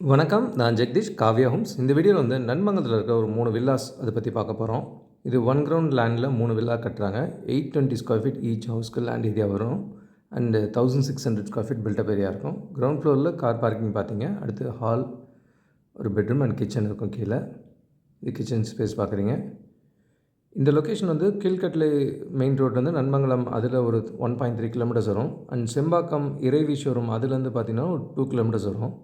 வணக்கம். நான் ஜெகதீஷ், காவ்யா ஹோம்ஸ். இந்த வீடியோவில் வந்து நன்மங்கலத்தில் இருக்க ஒரு 3 வில்லாஸ் அதை பற்றி பார்க்க போகிறோம். இது 1 கிரவுண்ட் லேண்டில் 3 வில்லா கட்டுறாங்க. 820 ஸ்கொயர் ஃபீட் ஈச் ஹவுஸ்க்கு லேண்ட் ஏரியா வரும். And 1600 square feet built up area இருக்கும். கிரவுண்ட் ஃப்ளோரில் கார் பார்க்கிங் பார்த்தீங்க. அடுத்து ஹால், ஒரு பெட்ரூம் அண்ட் கிச்சன் இருக்கும் கீழே. இது கிச்சன் ஸ்பேஸ் பார்க்குறீங்க. இந்த லொக்கேஷன் வந்து கீழ்கட்லை மெயின் ரோட் வந்து நன்மங்கலம், அதில் ஒரு 1.3 கிலோமீட்டர்ஸ் வரும். அண்ட் செம்பாக்கம் இறைவி அதுலேருந்து பார்த்தீங்கன்னா ஒரு 2 கிலோமீட்டர்ஸ் வரும்.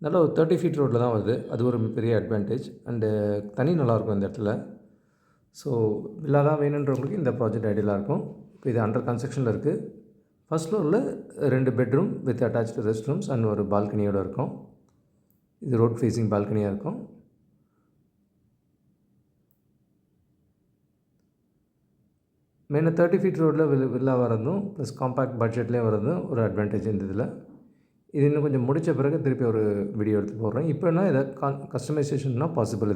நல்ல ஒரு 30 ஃபீட் ரோட்டில் தான் வருது. அது ஒரு பெரிய அட்வான்டேஜ். அண்டு தண்ணி நல்லாயிருக்கும் இந்த இடத்துல. ஸோ வில்லா தான் வேணுன்றவங்களுக்கு இந்த ப்ராஜெக்ட் ஐடியலாக இருக்கும். இப்போ இது அண்டர் கன்ஸ்ட்ரக்ஷனில் இருக்குது. ஃபஸ்ட் ஃப்ளோரில் 2 bedroom with attached rest rooms and ஒரு பால்கனியோடு இருக்கும். இது ரோட் ஃபேஸிங் பால்கனியாக இருக்கும். மெயினாக 30 ஃபீட் ரோட்டில் வில்லா வரதும் ப்ளஸ் காம்பேக்ட் பட்ஜெட்லேயும் வரதும் ஒரு அட்வான்டேஜ் இந்த இதில். இது இன்னும் கொஞ்சம் முடித்த பிறகு திருப்பி ஒரு வீடியோ எடுத்து போடுறேன். இப்போனா இதை கஸ்டமைசேஷன்னா பாசிபிள்.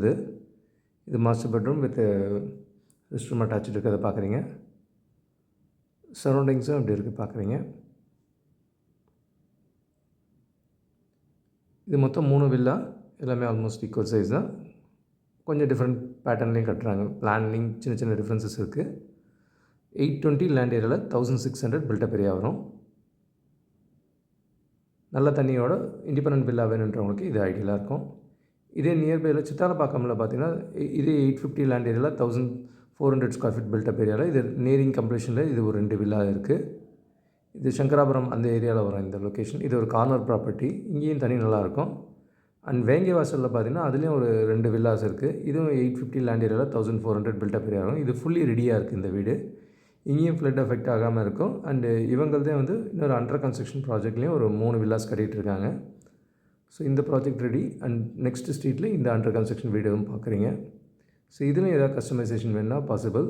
இது master bedroom with rest room attach இருக்கிறத பார்க்குறீங்க. சரௌண்டிங்ஸும் இப்படி இருக்குது பார்க்குறீங்க. இது மொத்தம் 3 வில்லா, எல்லாமே ஆல்மோஸ்ட் ஈக்குவல் சைஸ் தான். கொஞ்சம் டிஃப்ரெண்ட் பேட்டர்ன்லேயும் கட்டுறாங்க. பிளானிங் சின்ன சின்ன டிஃப்ரென்சஸ் இருக்குது. 820 லேண்ட் ஏரியாவில் 1600 பில்டப் ஏரியா வரும். நல்ல தண்ணியோட இண்டிபெண்டன்ட் வில்லா வேணுன்றவங்களுக்கு இது ஐடியலாக இருக்கும். இதே நியர்பையில் சித்தாலப்பாக்கமில் பார்த்தீங்கன்னா இதே 850 லேண்ட் ஏரியாவில் 1400 ஸ்கொயர் ஃபீட் பில்டப் ஏரியாவில் இது நியரிங் கம்ப்ளீஷனில் இது ஒரு 2 வில்லா இருக்குது. இது சங்கராபுரம் அந்த ஏரியாவில் வரும் இந்த லொக்கேஷன். இது ஒரு கார்னர் ப்ராப்பர்ட்டி. இங்கேயும் தண்ணி நல்லாயிருக்கும். அண்ட் வேங்கை வாசலில் பார்த்தீங்கன்னா அதுலேயும் ஒரு 2 வில்லாஸ் இருக்குது. இதுவும் 850 லேண்ட் ஏரியாவில் 1400 பில்டப் ஏரியா வரும். இது ஃபுல்லி ரெடியாக இருக்குது இந்த வீடு. இங்கேயும் ஃப்ளட் எஃபெக்ட் ஆகாமல் இருக்கும். அண்டு இவங்கள்தே வந்து இன்னொரு அண்டர் கன்ஸ்ட்ரக்ஷன் ப்ராஜெக்ட்லேயும் ஒரு 3 வில்லாஸ் கட்டிகிட்ருக்காங்க. ஸோ இந்த ப்ராஜெக்ட் ரெடி. அண்ட் நெக்ஸ்ட் ஸ்ட்ரீட்டில் இந்த அண்டர் கன்ஸ்ட்ரக்ஷன் வீடும் பார்க்குறீங்க. ஸோ இதுலேயும் ஏதாவது கஸ்டமைசேஷன் வேணுன்னா பாசிபிள்.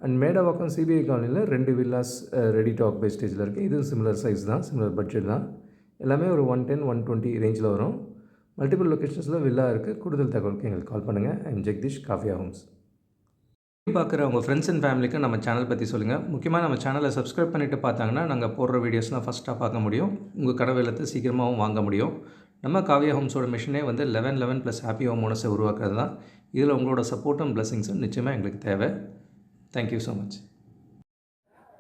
அண்ட் மேடவாக்கம் சிபிஐ காலனியில் 2 வில்லாஸ் ரெடி டு ஆக்குபை ஸ்டேஜில் இருக்குது. இதுவும் சிமிலர் சைஸ் தான், சிமிலர் பட்ஜெட் தான். எல்லாமே ஒரு 110, 120 ரேஞ்சில் வரும். மல்டிபிள் லொக்கேஷன்ஸில் வில்லா இருக்குது. கூடுதல் தகவலுக்கு எங்களுக்கு கால் பண்ணுங்கள். I am Jagadeesh, Kavya homes. பார்க்குற உங்கள் ஃப்ரெண்ட்ஸ் அண்ட் ஃபேமிலிக்கு நம்ம சேனல் பற்றி சொல்லுங்கள். முக்கியமாக நம்ம சேனலை சப்ஸ்கிரைப் பண்ணிவிட்டு பார்த்தாங்கன்னா நாங்கள் போடுற வீடியோஸ்லாம் ஃபஸ்ட்டாக பார்க்க முடியும். உங்கள் கடை வெள்ளத்தை சீக்கிரமாகவும் வாங்க முடியும். நம்ம காவ்யா ஹோம்ஸோட மிஷனே வந்து 11 ப்ளஸ் ஹாப்பி ஹோம் ஓனர்ஸை உருவாக்குறது தான். இதில் உங்களோட சப்போர்ட்டும் பிளஸிங்ஸும் நிச்சயமாக எங்களுக்கு தேவை. Thank you so much.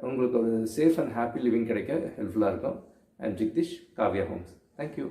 உங்களுக்கு ஒரு சேஃப் அண்ட் ஹாப்பி லிவிங் கிடைக்க ஹெல்ப்ஃபுல்லாக இருக்கும். I am Jagadeesh, Kavya homes. Thank you.